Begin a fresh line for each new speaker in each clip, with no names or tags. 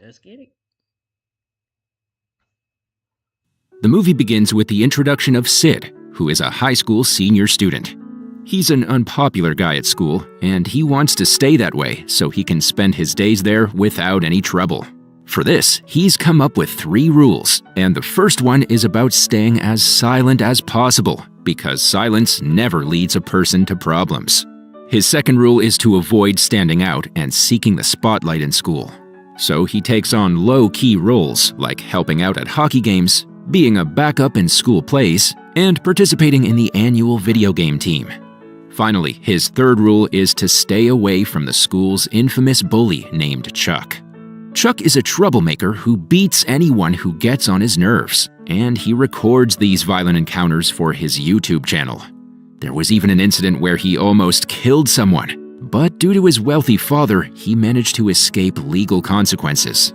Let's get it.
The movie begins with the introduction of Sid, who is a high school senior student. He's an unpopular guy at school, and he wants to stay that way so he can spend his days there without any trouble. For this, he's come up with 3 rules, and the first one is about staying as silent as possible, because silence never leads a person to problems. His second rule is to avoid standing out and seeking the spotlight in school. So he takes on low-key roles like helping out at hockey games, being a backup in school plays, and participating in the annual video game team. Finally, his third rule is to stay away from the school's infamous bully named Chuck. Chuck is a troublemaker who beats anyone who gets on his nerves, and he records these violent encounters for his YouTube channel. There was even an incident where he almost killed someone, but due to his wealthy father, he managed to escape legal consequences.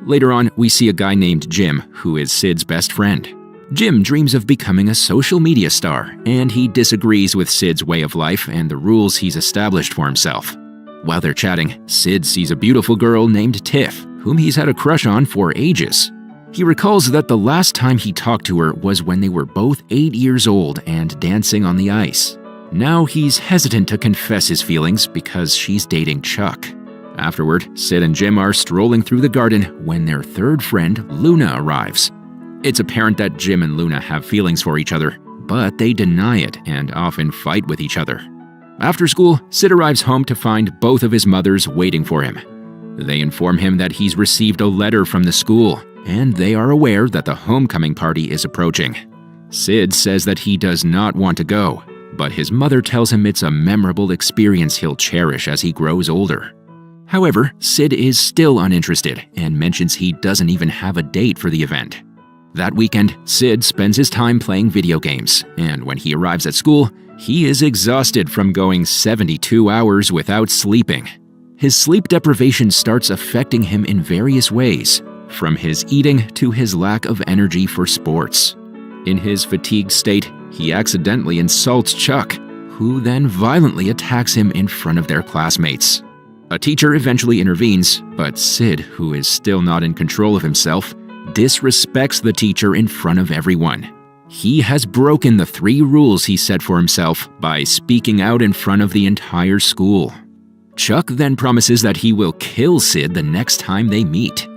Later on, we see a guy named Jim, who is Sid's best friend. Jim dreams of becoming a social media star, and he disagrees with Sid's way of life and the rules he's established for himself. While they're chatting, Sid sees a beautiful girl named Tiff, whom he's had a crush on for ages. He recalls that the last time he talked to her was when they were both 8 years old and dancing on the ice. Now he's hesitant to confess his feelings because she's dating Chuck. Afterward, Sid and Jim are strolling through the garden when their third friend, Luna, arrives. It's apparent that Jim and Luna have feelings for each other, but they deny it and often fight with each other. After school, Sid arrives home to find both of his mothers waiting for him. They inform him that he's received a letter from the school, and they are aware that the homecoming party is approaching. Sid says that he does not want to go, but his mother tells him it's a memorable experience he'll cherish as he grows older. However, Sid is still uninterested and mentions he doesn't even have a date for the event. That weekend, Sid spends his time playing video games, and when he arrives at school, he is exhausted from going 72 hours without sleeping. His sleep deprivation starts affecting him in various ways, from his eating to his lack of energy for sports. In his fatigued state, he accidentally insults Chuck, who then violently attacks him in front of their classmates. A teacher eventually intervenes, but Sid, who is still not in control of himself, disrespects the teacher in front of everyone. He has broken the 3 rules he set for himself by speaking out in front of the entire school. Chuck then promises that he will kill Sid the next time they meet.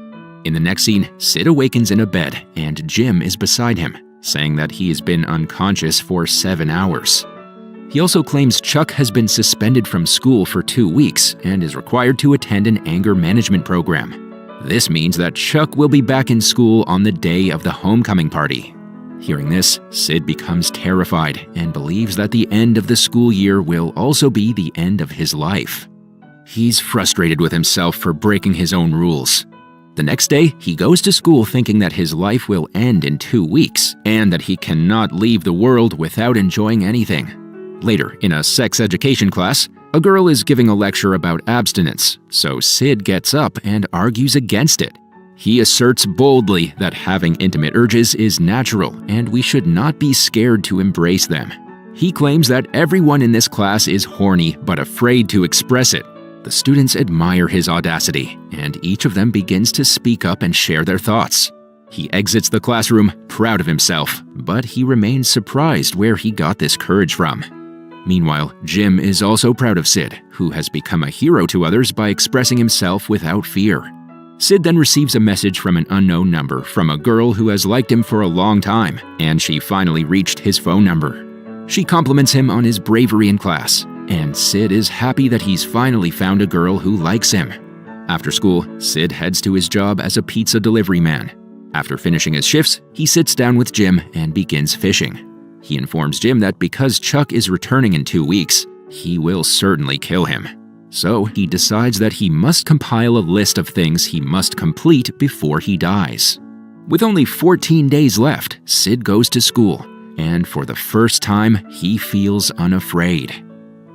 In the next scene, Sid awakens in a bed and Jim is beside him, saying that he has been unconscious for 7 hours. He also claims Chuck has been suspended from school for 2 weeks and is required to attend an anger management program. This means that Chuck will be back in school on the day of the homecoming party. Hearing this, Sid becomes terrified and believes that the end of the school year will also be the end of his life. He's frustrated with himself for breaking his own rules. The next day, he goes to school thinking that his life will end in 2 weeks and that he cannot leave the world without enjoying anything. Later, in a sex education class, a girl is giving a lecture about abstinence, so Sid gets up and argues against it. He asserts boldly that having intimate urges is natural and we should not be scared to embrace them. He claims that everyone in this class is horny but afraid to express it. The students admire his audacity, and each of them begins to speak up and share their thoughts. He exits the classroom proud of himself, but he remains surprised where he got this courage from. Meanwhile, Jim is also proud of Sid, who has become a hero to others by expressing himself without fear. Sid then receives a message from an unknown number from a girl who has liked him for a long time, and she finally reached his phone number. She compliments him on his bravery in class, and Sid is happy that he's finally found a girl who likes him. After school, Sid heads to his job as a pizza delivery man. After finishing his shifts, he sits down with Jim and begins fishing. He informs Jim that because Chuck is returning in 2 weeks, he will certainly kill him. So he decides that he must compile a list of things he must complete before he dies. With only 14 days left, Sid goes to school, and for the first time, he feels unafraid.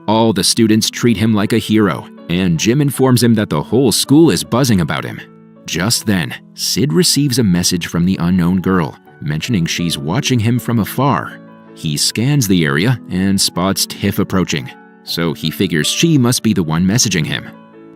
All the students treat him like a hero, and Jim informs him that the whole school is buzzing about him. Just then, Sid receives a message from the unknown girl, mentioning she's watching him from afar. He scans the area and spots Tiff approaching, so he figures she must be the one messaging him.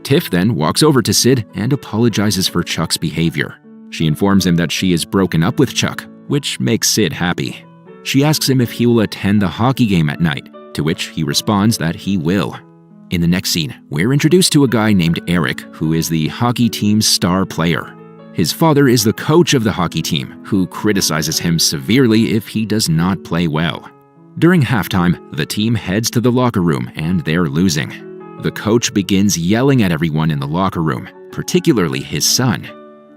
Tiff then walks over to Sid and apologizes for Chuck's behavior. She informs him that she is broken up with Chuck, which makes Sid happy. She asks him if he will attend the hockey game at night, to which he responds that he will. In the next scene, we're introduced to a guy named Eric, who is the hockey team's star player. His father is the coach of the hockey team, who criticizes him severely if he does not play well. During halftime, the team heads to the locker room and they're losing. The coach begins yelling at everyone in the locker room, particularly his son.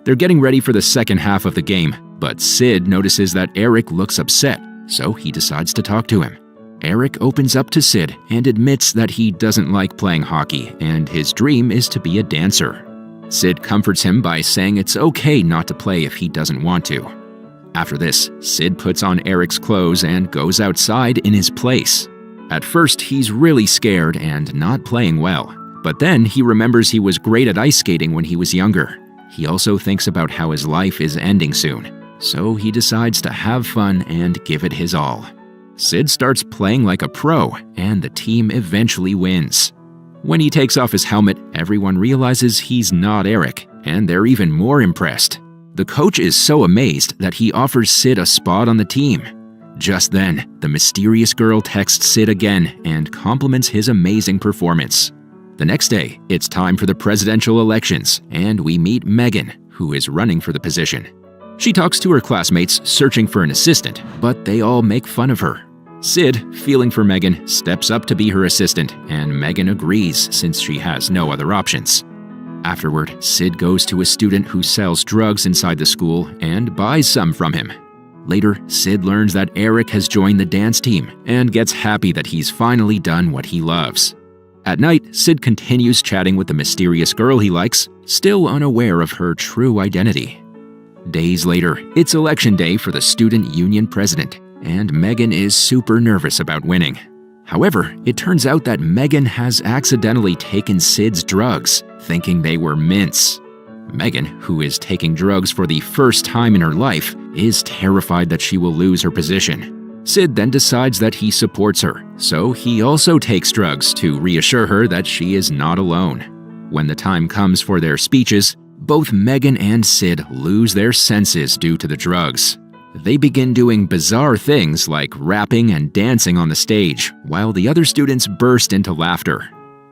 They're getting ready for the second half of the game, but Sid notices that Eric looks upset, so he decides to talk to him. Eric opens up to Sid and admits that he doesn't like playing hockey and his dream is to be a dancer. Sid comforts him by saying it's okay not to play if he doesn't want to. After this, Sid puts on Eric's clothes and goes outside in his place. At first, he's really scared and not playing well, but then he remembers he was great at ice skating when he was younger. He also thinks about how his life is ending soon, so he decides to have fun and give it his all. Sid starts playing like a pro, and the team eventually wins. When he takes off his helmet, everyone realizes he's not Eric, and they're even more impressed. The coach is so amazed that he offers Sid a spot on the team. Just then, the mysterious girl texts Sid again and compliments his amazing performance. The next day, it's time for the presidential elections, and we meet Megan, who is running for the position. She talks to her classmates searching for an assistant, but they all make fun of her. Sid, feeling for Megan, steps up to be her assistant, and Megan agrees since she has no other options. Afterward, Sid goes to a student who sells drugs inside the school and buys some from him. Later, Sid learns that Eric has joined the dance team and gets happy that he's finally done what he loves. At night, Sid continues chatting with the mysterious girl he likes, still unaware of her true identity. Days later, it's election day for the student union president, and Megan is super nervous about winning. However, it turns out that Megan has accidentally taken Sid's drugs, thinking they were mints. Megan, who is taking drugs for the first time in her life, is terrified that she will lose her position. Sid then decides that he supports her, so he also takes drugs to reassure her that she is not alone. When the time comes for their speeches, both Megan and Sid lose their senses due to the drugs. They begin doing bizarre things like rapping and dancing on the stage, while the other students burst into laughter.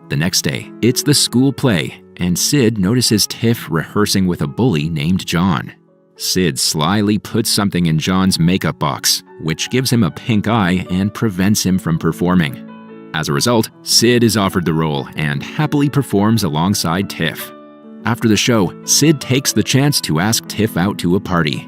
The next day, it's the school play, and Sid notices Tiff rehearsing with a bully named John. Sid slyly puts something in John's makeup box, which gives him a pink eye and prevents him from performing. As a result, Sid is offered the role and happily performs alongside Tiff. After the show, Sid takes the chance to ask Tiff out to a party.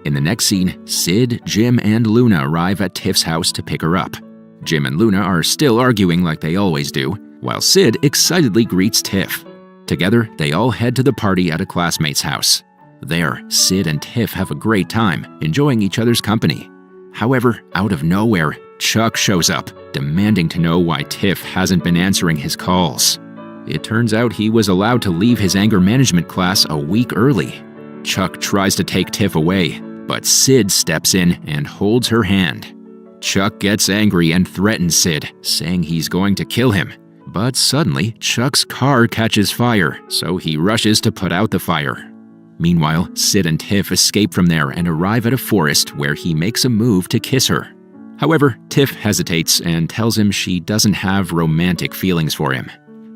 In the next scene, Sid, Jim, and Luna arrive at Tiff's house to pick her up. Jim and Luna are still arguing like they always do, while Sid excitedly greets Tiff. Together, they all head to the party at a classmate's house. There, Sid and Tiff have a great time, enjoying each other's company. However, out of nowhere, Chuck shows up, demanding to know why Tiff hasn't been answering his calls. It turns out he was allowed to leave his anger management class a week early. Chuck tries to take Tiff away, but Sid steps in and holds her hand. Chuck gets angry and threatens Sid, saying he's going to kill him. But suddenly, Chuck's car catches fire, so he rushes to put out the fire. Meanwhile, Sid and Tiff escape from there and arrive at a forest where he makes a move to kiss her. However, Tiff hesitates and tells him she doesn't have romantic feelings for him.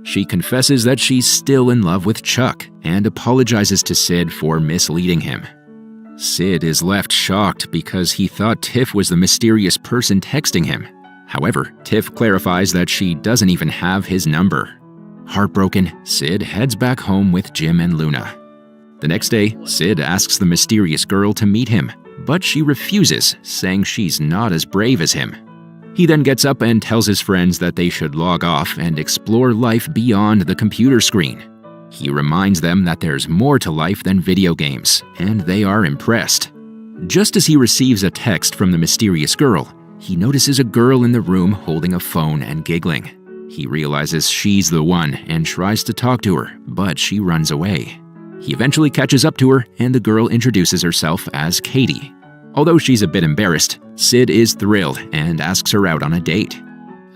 She confesses that she's still in love with Chuck and apologizes to Sid for misleading him. Sid is left shocked because he thought Tiff was the mysterious person texting him. However, Tiff clarifies that she doesn't even have his number. Heartbroken, Sid heads back home with Jim and Luna. The next day, Sid asks the mysterious girl to meet him, but she refuses, saying she's not as brave as him. He then gets up and tells his friends that they should log off and explore life beyond the computer screen. He reminds them that there's more to life than video games, and they are impressed. Just as he receives a text from the mysterious girl, he notices a girl in the room holding a phone and giggling. He realizes she's the one and tries to talk to her, but she runs away. He eventually catches up to her, and the girl introduces herself as Katie. Although she's a bit embarrassed, Sid is thrilled and asks her out on a date.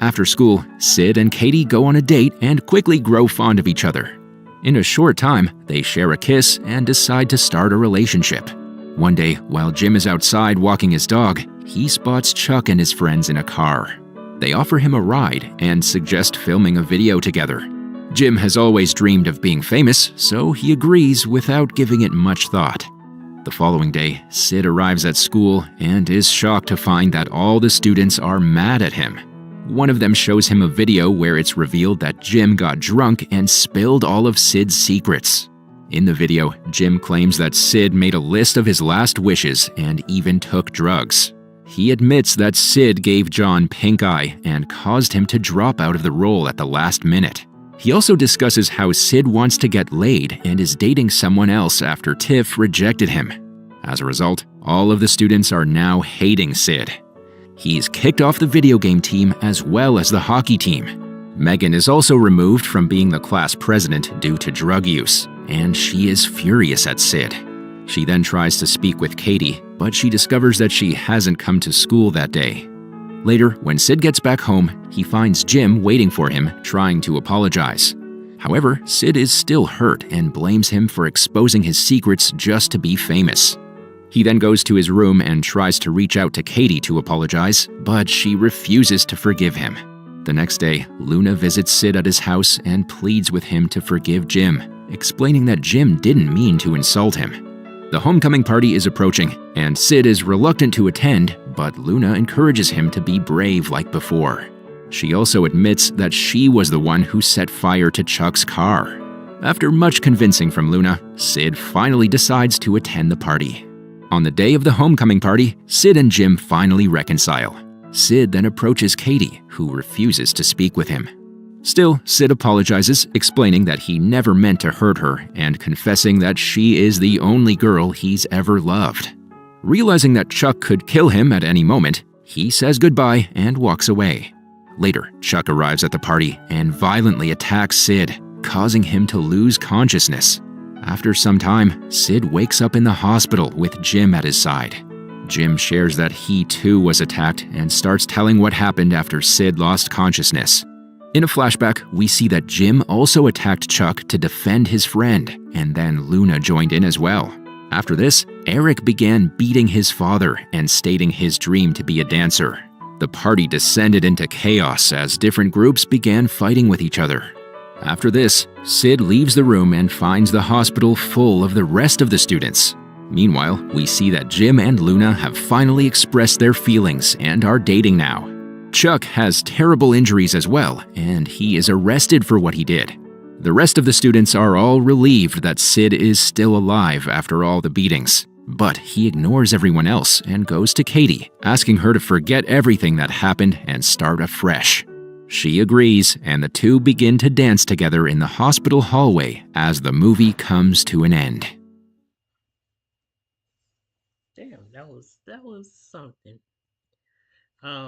After school, Sid and Katie go on a date and quickly grow fond of each other. In a short time, they share a kiss and decide to start a relationship. One day, while Jim is outside walking his dog, he spots Chuck and his friends in a car. They offer him a ride and suggest filming a video together. Jim has always dreamed of being famous, so he agrees without giving it much thought. The following day, Sid arrives at school and is shocked to find that all the students are mad at him. One of them shows him a video where it's revealed that Jim got drunk and spilled all of Sid's secrets. In the video, Jim claims that Sid made a list of his last wishes and even took drugs. He admits that Sid gave John pink eye and caused him to drop out of the role at the last minute. He also discusses how Sid wants to get laid and is dating someone else after Tiff rejected him. As a result, all of the students are now hating Sid. He's kicked off the video game team as well as the hockey team. Megan is also removed from being the class president due to drug use, and she is furious at Sid. She then tries to speak with Katie, but she discovers that she hasn't come to school that day. Later, when Sid gets back home, he finds Jim waiting for him, trying to apologize. However, Sid is still hurt and blames him for exposing his secrets just to be famous. He then goes to his room and tries to reach out to Katie to apologize, but she refuses to forgive him. The next day, Luna visits Sid at his house and pleads with him to forgive Jim, explaining that Jim didn't mean to insult him. The homecoming party is approaching, and Sid is reluctant to attend, but Luna encourages him to be brave like before. She also admits that she was the one who set fire to Chuck's car. After much convincing from Luna, Sid finally decides to attend the party. On the day of the homecoming party, Sid and Jim finally reconcile. Sid then approaches Katie, who refuses to speak with him. Still, Sid apologizes, explaining that he never meant to hurt her and confessing that she is the only girl he's ever loved. Realizing that Chuck could kill him at any moment, he says goodbye and walks away. Later, Chuck arrives at the party and violently attacks Sid, causing him to lose consciousness. After some time, Sid wakes up in the hospital with Jim at his side. Jim shares that he too was attacked and starts telling what happened after Sid lost consciousness. In a flashback, we see that Jim also attacked Chuck to defend his friend, and then Luna joined in as well. After this, Eric began beating his father and stating his dream to be a dancer. The party descended into chaos as different groups began fighting with each other. After this, Sid leaves the room and finds the hospital full of the rest of the students. Meanwhile, we see that Jim and Luna have finally expressed their feelings and are dating now. Chuck has terrible injuries as well, and he is arrested for what he did. The rest of the students are all relieved that Sid is still alive after all the beatings, but he ignores everyone else and goes to Katie, asking her to forget everything that happened and start afresh. She agrees, and the two begin to dance together in the hospital hallway as the movie comes to an end.
Damn, that was something.